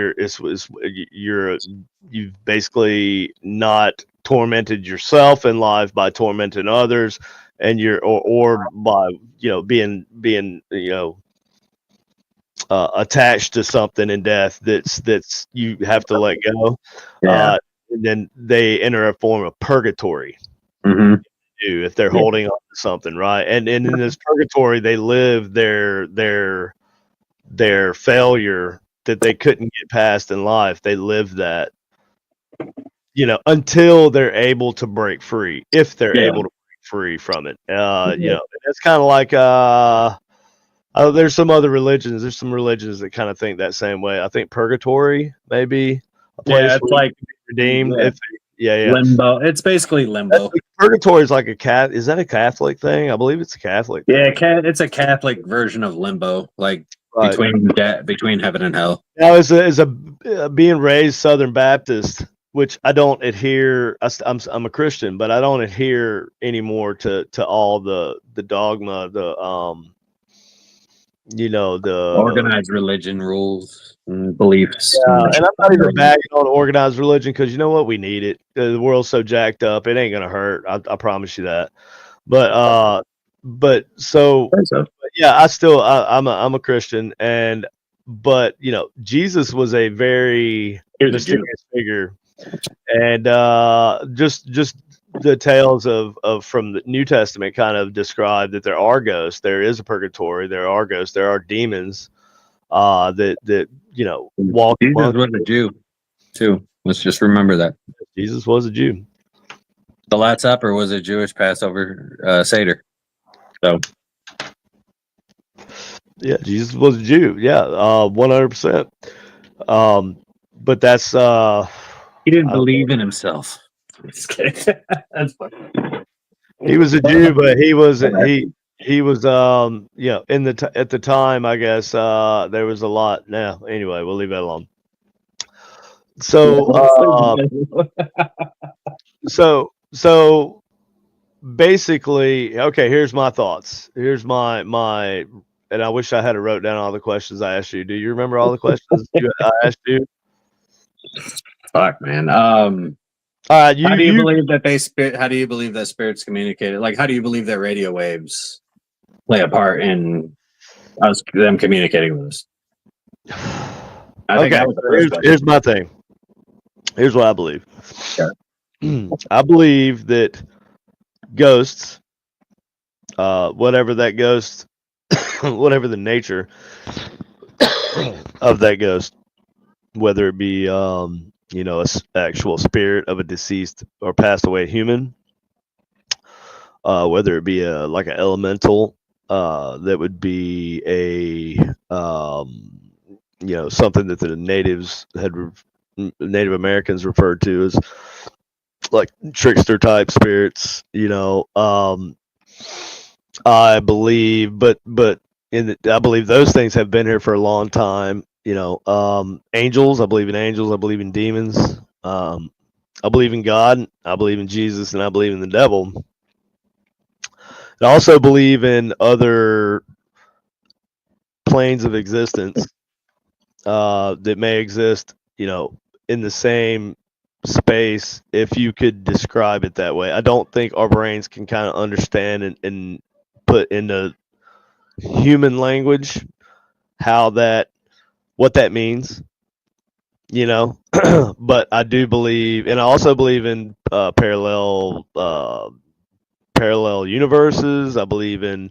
you've basically not tormented yourself in life by tormenting others, and or by being attached to something in death that's you have to let go. Yeah. And then they enter a form of purgatory. Mm-hmm. If they're holding on to something, right? And in this purgatory, they live their failure that they couldn't get past in life. They live that, until they're able to break free. If they're able to break free from it, it's kind of like there's some other religions. There's some religions that kind of think that same way. I think purgatory may be a place it's where like you can be redeemed. Yeah. Limbo. It's basically limbo. Purgatory is like a cat. Is that a Catholic thing? I believe it's a Catholic thing. Yeah, it's a Catholic version of limbo, like between heaven and hell. Now, as a being raised Southern Baptist, which I don't adhere. I'm a Christian, but I don't adhere anymore to all the dogma, the organized religion rules and beliefs. Yeah, and I'm not even bagging on organized religion because you know what, we need it. The world's so jacked up, it ain't gonna hurt. I promise you that. But yeah, I'm a Christian, but Jesus was a very mysterious figure, and just the tales of from the New Testament kind of describe that there are ghosts, there is a purgatory, there are ghosts, there are demons that walk. Jesus was a Jew too. Let's just remember that Jesus was a Jew. The Last Supper was a Jewish Passover Seder. So yeah, Jesus was a Jew. Yeah, 100%. But that's he didn't believe in himself. Just kidding. That's funny. He was a Jew, but he was in the at the time, I guess there was a lot. Now, anyway, we'll leave that alone. So basically, okay, here's my thoughts. Here's my and I wish I had wrote down all the questions I asked you. Do you remember all the questions I asked you? Fuck, man. All right, how do you believe that how do you believe that spirits communicated? Like, how do you believe that radio waves play a part in them communicating with us? Here's my thing. Here's what I believe. Okay. I believe that ghosts, whatever that ghost, whatever the nature of that ghost, whether it be an actual spirit of a deceased or passed away human, whether it be like an elemental, that would be a something that the Native Americans referred to as like trickster type spirits, I believe, but I believe those things have been here for a long time. Angels, I believe in angels. I believe in demons. I believe in God, I believe in Jesus, and I believe in the devil. I also believe in other planes of existence that may exist, in the same space, if you could describe it that way. I don't think our brains can kind of understand and put into human language what that means, but I do believe, and I also believe in parallel universes. I believe in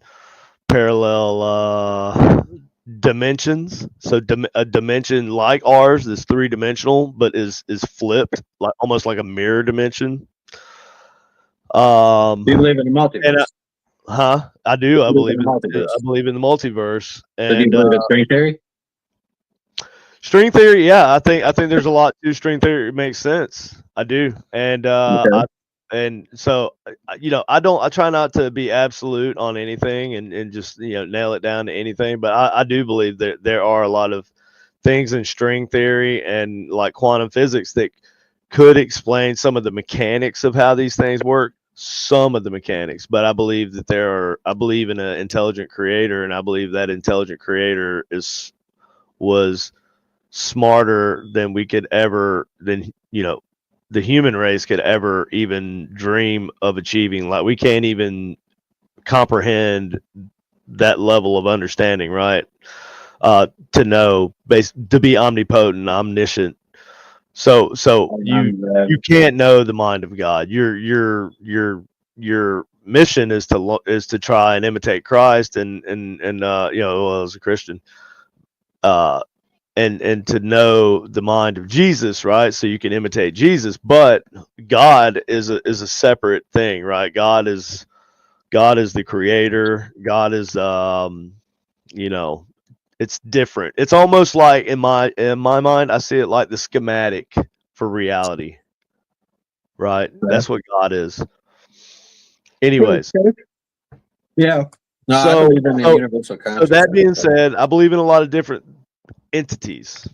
parallel dimensions. So a dimension like ours is three dimensional, but is flipped, like almost like a mirror dimension. Do you believe in the And multiverse? I do. I believe in the in multiverse. I believe in the multiverse. So do you And believe in string theory? string theory, yeah, I think there's a lot to string theory. It makes sense. I do. And Okay. and so I try not to be absolute on anything and just nail it down to anything, but I do believe that there are a lot of things in string theory and like quantum physics that could explain some of the mechanics of how these things work, some of the mechanics. But I believe that I believe in an intelligent creator, and I believe that intelligent creator was smarter than we could ever than the human race could ever even dream of achieving. Like, we can't even comprehend that level of understanding, right? To know, to be omnipotent, omniscient. So you can't know the mind of God. Your mission is to try and imitate Christ, and well, as a Christian, and to know the mind of Jesus, right? So you can imitate Jesus, but God is a separate thing, right? God is the creator. God is it's different. It's almost like in my mind, I see it like the schematic for reality, right? That's what God is. Anyways, Yeah. No, I so believe in the so universal so consciousness. that being said, I believe in a lot of different entities.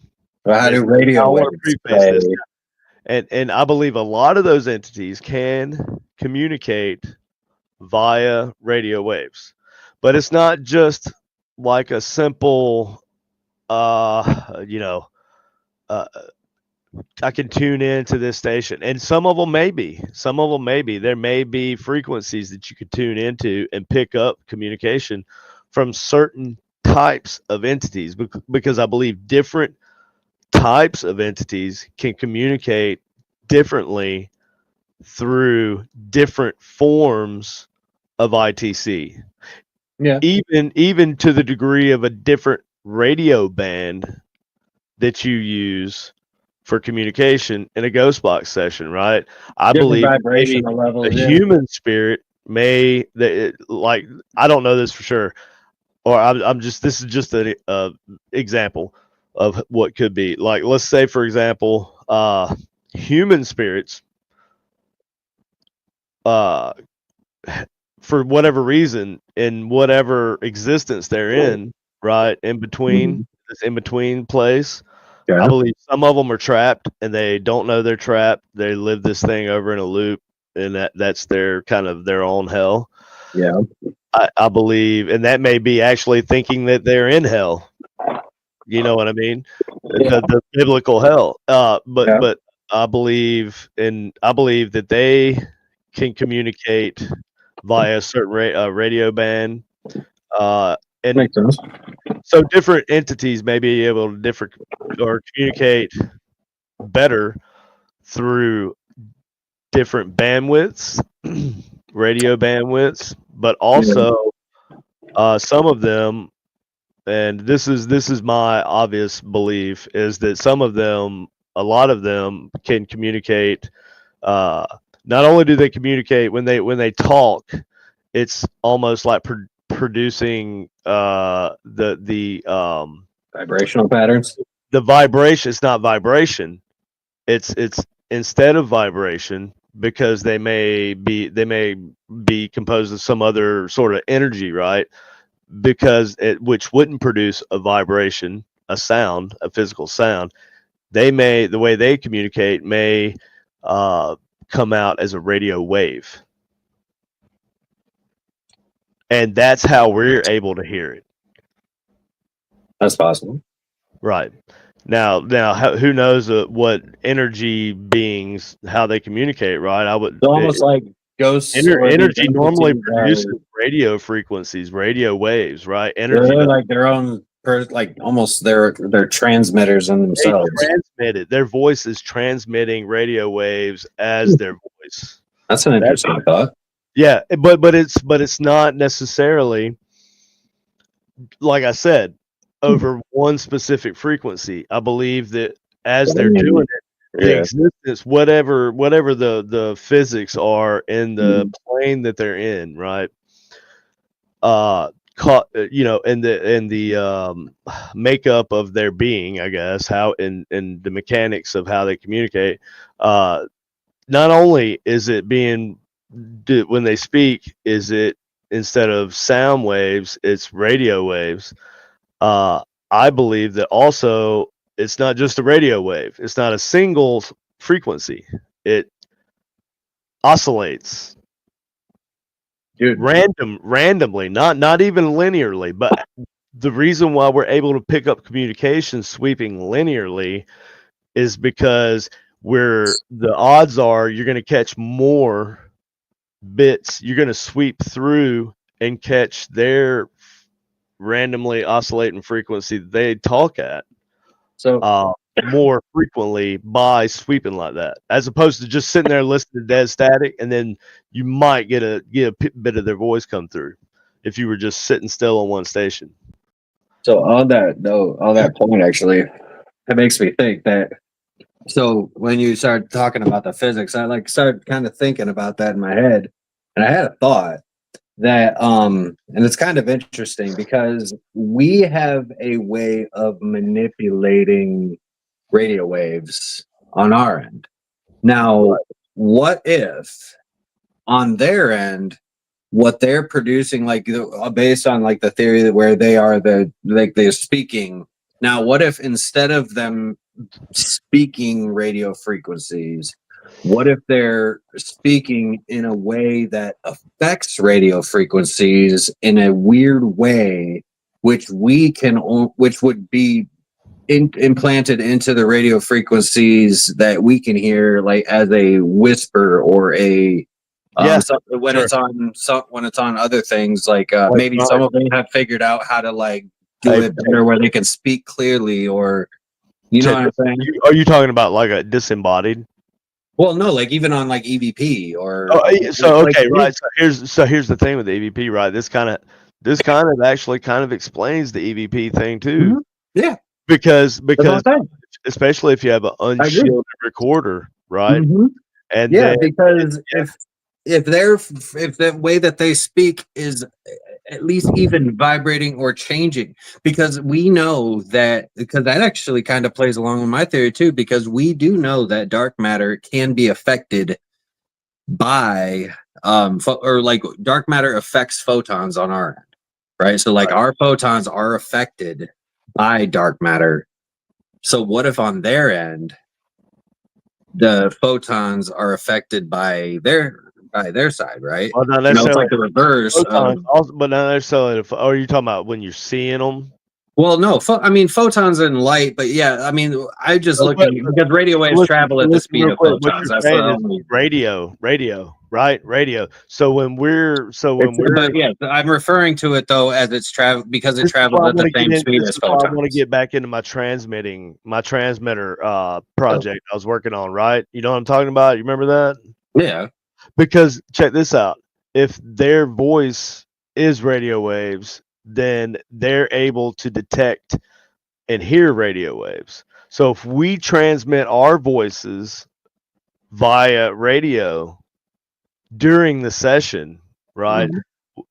Well, how do And radio I want to waves preface this. play? And I believe a lot of those entities can communicate via radio waves, but it's not just like a simple, uh, you know, uh, I can tune into this station, and some of them may be. There may be frequencies that you could tune into and pick up communication from certain types of entities, because I believe different types of entities can communicate differently through different forms of ITC. Yeah. Even to the degree of a different radio band that you use for communication in a ghost box session, right? I Different believe maybe vibrational a levels. Yeah. human spirit like, I don't know this for sure, or I'm just this is just an example of what could be. Like, let's say for example, human spirits, uh, for whatever reason, in whatever existence they're in, right, Mhm. this in between place, Yeah. I believe some of them are trapped and they don't know they're trapped. They live this thing over in a loop, and that's their kind of their own hell. Yeah. I believe, and that may be actually thinking that they're in hell. You know what I mean? Yeah. The biblical hell. Yeah. But I believe that they can communicate via a certain radio band, and Makes sense. so different entities may be able to differ or communicate better through different bandwidths, radio bandwidths, but Yeah. also some of them, and this is my obvious belief, is that a lot of them can communicate. Uh, Not only do they communicate when they talk, it's almost like producing Vibrational patterns. the vibration. It's not vibration. It's instead of vibration, because they may be composed of some other sort of energy, right? Which wouldn't produce a vibration, a sound, a physical sound. the way they communicate may come out as a radio wave. And that's how we're able to hear it. That's possible. Right. Now, who knows what energy beings, how they communicate, right? It's almost like ghosts. Energy normally produces radio frequencies, radio waves, right? Energy they're like their own, like almost they're transmitters in themselves. They transmit it. Their voice is transmitting radio waves as their voice. That's an interesting thought. Yeah, but it's not necessarily, like I said, over one specific frequency. I believe that as they're doing it, the existence, whatever the physics are in the plane that they're in, right? You know, in the makeup of their being, I guess, how in the mechanics of how they communicate. Not only is it being, when they speak, is it, instead of sound waves, it's radio waves. I believe that also it's not just a radio wave. It's not a single frequency. It oscillates. Dude. Randomly, not even linearly, but the reason why we're able to pick up communication sweeping linearly is because the odds are you're going to catch more bits. You're going to sweep through and catch their randomly oscillating frequency that they talk at. So more frequently by sweeping like that, as opposed to just sitting there listening to dead static, and then you might get a bit of their voice come through if you were just sitting still on one station. So on that point, actually, it makes me think that. So when you started talking about the physics, I started kind of thinking about that in my head, and I had a thought that and it's kind of interesting because we have a way of manipulating radio waves on our end. Now, what if on their end, what they're producing, like based on like the theory that where they are they're speaking. Now, what if instead of them speaking radio frequencies, what if they're speaking in a way that affects radio frequencies in a weird way, which would be implanted into the radio frequencies that we can hear, like as a whisper or a when it's on other things, like maybe some of them have figured out how to like do it better where they can speak clearly, or you know what I'm saying? Are you talking about like a disembodied? Well, no, like even on like EVP or right. So here's the thing with the EVP, right? This kind of actually kind of explains the EVP thing too. Mm-hmm. Yeah. Because especially if you have an unshielded recorder, right? Mm-hmm. And because if the way that they speak is at least even vibrating or changing, because we know that, because that actually kind of plays along with my theory too, because we do know that dark matter can be affected by or like dark matter affects photons on our end, right? So like our photons are affected by dark matter. So what if on their end the photons are affected by their side, right? Well, not it's like the reverse. But not necessarily. Are you talking about when you're seeing them? Well, no. I mean, photons and light, but yeah, I mean, I just look at because radio waves travel at the speed of photons. That's radio, right? Radio. But yeah, I'm referring to it though as it's because it travels at the same speed as photons. I want to get back into my transmitter project I was working on. Right? You know what I'm talking about? You remember that? Yeah. Because check this out. If their voice is radio waves, then they're able to detect and hear radio waves. So if we transmit our voices via radio during the session, right? Mm-hmm.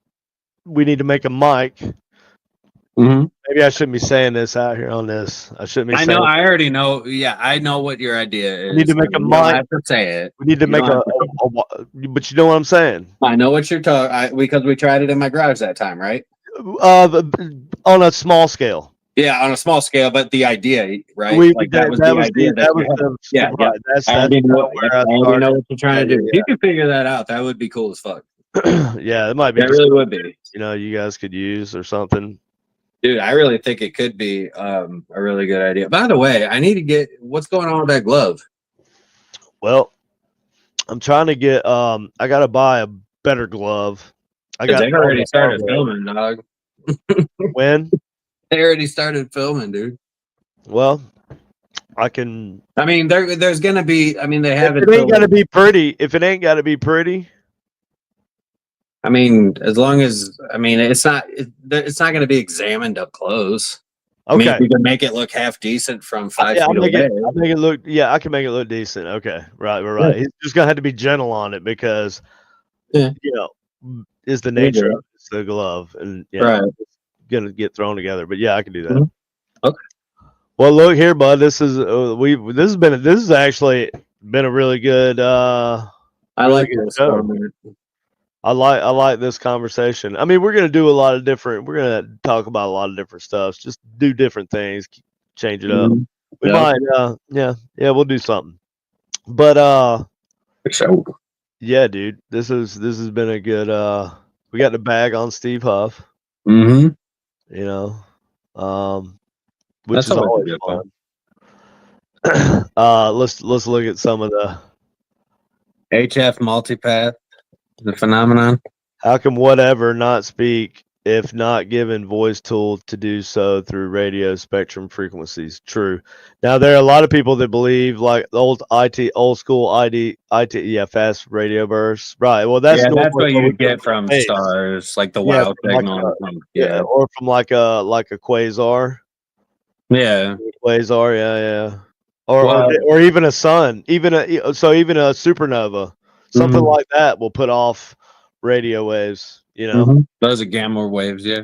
We need to make a mic. Mm-hmm. Maybe I shouldn't be saying this out here on this. I shouldn't be. I already know. Yeah, I know what your idea is. We need to make a mic. I have to say it. We need to make but you know what I'm saying. I know what you're talking. Because we tried it in my garage that time, right? On a small scale. Yeah, on a small scale, but the idea, right? We Like that was the idea that you had. Yeah, yeah. right. That's I already kinda know, where I I already know started. what you're trying to do. If you can figure that out, that would be cool as fuck. Yeah, it might be That just really would be. you guys could use or something. Dude, I really think it could be a really good idea. By the way, I need to get what's going on with that glove. Well, I'm trying to get I gotta buy a better glove. I Because got they already started filming, dog. when? They already started filming, dude. Well, I can I mean, there's gonna be. I mean, they have if it. it ain't gotta be pretty. If it ain't gotta be pretty. I mean, as long as it's not going to be examined up close. I mean, if Okay. you can make it look half decent from 5 Yeah, feet away. I'll make it look I can make it look decent. Okay. Right, right. He's just gonna have to be gentle on it because Yeah. is the nature of it's the glove and Right. it's gonna get thrown together. But yeah, I can do that. Mhm. Okay. Well, look here, bud. This is this has actually been a really good I really like good this show. format. I like this conversation. I mean, we're gonna do a lot of different. We're gonna talk about a lot of different stuff. Just do different things, change it up. Mhm. We Yeah. might, yeah, we'll do something. But For sure. yeah, dude, this has been a good. We got the bag on Steve Huff. Mm-hmm. You know, which That's is always always a good fun. Let's look at some of the. HF multipath, the phenomenon. How can whatever not speak if not given voice tool to do so through radio spectrum frequencies? True. Now there are a lot of people that believe like the old school fast radio bursts. Right. Well, that's Yeah, that's normally what what we you get from space. stars, like the Yeah, wow from like signal. yeah, or from like a quasar. Yeah. Quasar, yeah. Well, Or even a sun, even a supernova, something Mhm. like that will put off radio waves. Those are gamma waves. Yeah.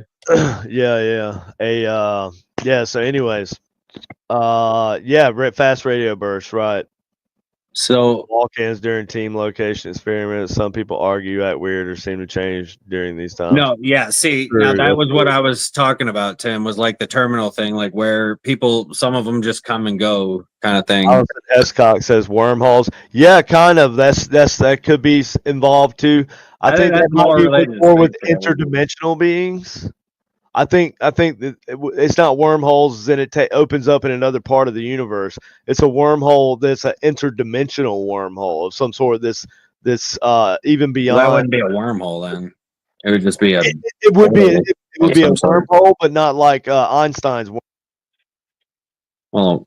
Yeah. So, anyways, fast radio bursts, right? So Volcanoes during team location experiments. Some people argue act weird or seem to change during these times. no, yeah. See, True, now that that's was true. what I was talking about. Tim was like the terminal thing, like where people, some of them just come and go, kind of thing. Allison Escock says wormholes. Yeah, kind of. That could be involved too. I think that that's might more be related to more with space travel. interdimensional beings. I think that it's not wormholes, then it opens up in another part of the universe. It's a wormhole that's an interdimensional wormhole of some sort. This even beyond. Well, that wouldn't be a wormhole then. It would just be a. It would be it would be a some sort. wormhole, but not like Einstein's. Well,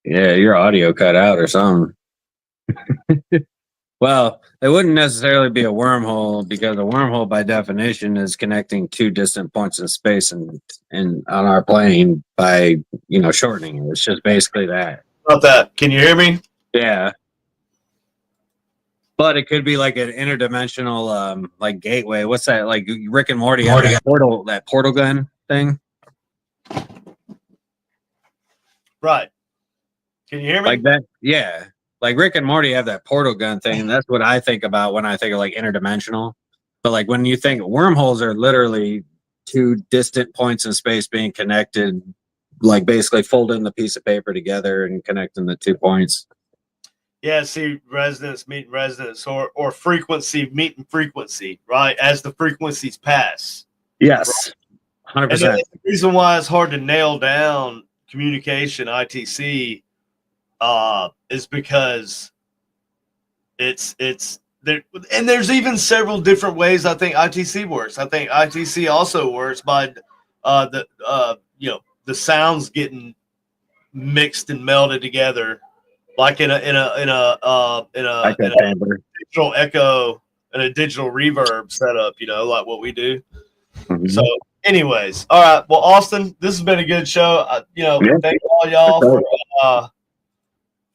yeah, your audio cut out or something. Well, it wouldn't necessarily be a wormhole because a wormhole, by definition, is connecting two distant points in space and on our plane by shortening it. It's just basically that. About that, can you hear me? Yeah. But it could be like an interdimensional like gateway. What's that? Like Rick and Morty have that portal gun thing. Right. Can you hear me? Like that? Yeah. Like Rick and Morty have that portal gun thing, and that's what I think about when I think of like interdimensional. But like when you think wormholes are literally two distant points in space being connected, like basically folding the piece of paper together and connecting the 2 points. Yeah, see, resonance meeting resonance, or frequency meeting frequency, right? As the frequencies pass. Yes, 100%. And the reason why it's hard to nail down communication ITC is because it's there, and there's even several different ways I think ITC works. I think ITC also works by the sounds getting mixed and melded together, like in a digital echo and a digital reverb setup, like what we do. Mm-hmm. So, anyways, all right. Well, Austin, this has been a good show. Thank all y'all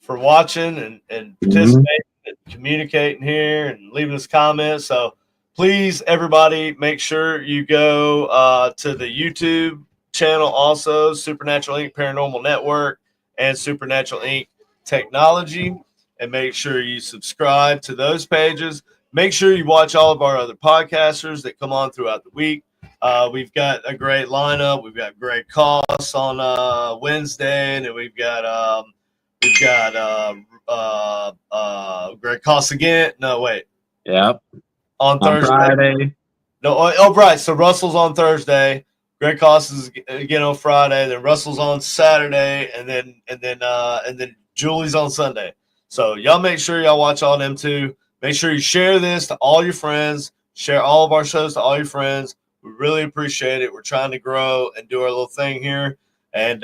for watching and participating and communicating here and leaving us comments. So, please, everybody, make sure you go to the YouTube channel also, Supernatural Inc. Paranormal Network and Supernatural Inc. Technology, and make sure you subscribe to those pages. Make sure you watch all of our other podcasters that come on throughout the week. We've got a great lineup. We've got Greg Koss on Wednesday, and then we've got Greg Koss again. No, wait. Yep. On Thursday. Friday. No, right. So Russell's on Thursday. Greg Koss is again on Friday. Then Russell's on Saturday, and then Julie's on Sunday. So y'all make sure y'all watch all them too. Make sure you share this to all your friends. Share all of our shows to all your friends. We really appreciate it. We're trying to grow and do our little thing here. And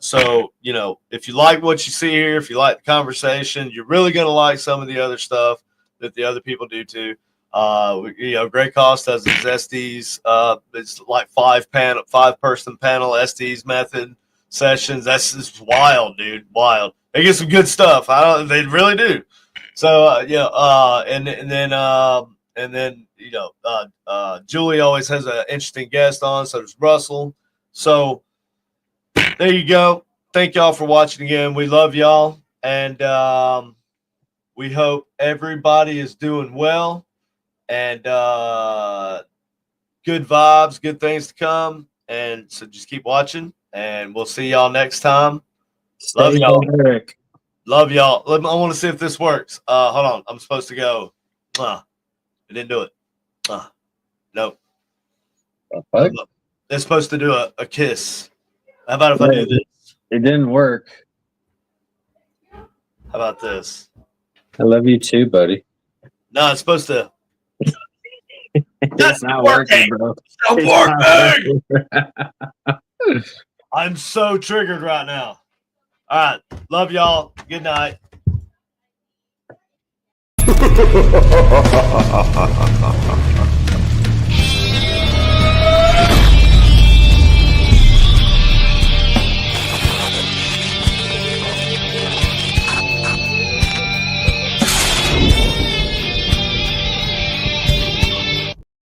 so, you know, if you like what you see here, if you like the conversation, you're really going to like some of the other stuff that the other people do too. You know, Greg Koss does his SDs. It's like 5-person panel SDs method sessions. That's just wild, dude. Wild. They get some good stuff. They really do. So and then you know, Julie always has an interesting guest on. So does Russell. So there you go. Thank y'all for watching again. We love y'all, and we hope everybody is doing well. And good vibes, good things to come. And so just keep watching, and we'll see y'all next time. Love y'all. Eric. Love y'all. I want to see if this works. Hold on. I'm supposed to go. I didn't do it. Nope. They're supposed to do a kiss. How about if I do this? It didn't work. How about this? I love you too, buddy. No, it's supposed to. It's not working, bro. It's not working. I'm so triggered right now. All right. Love y'all. Good night.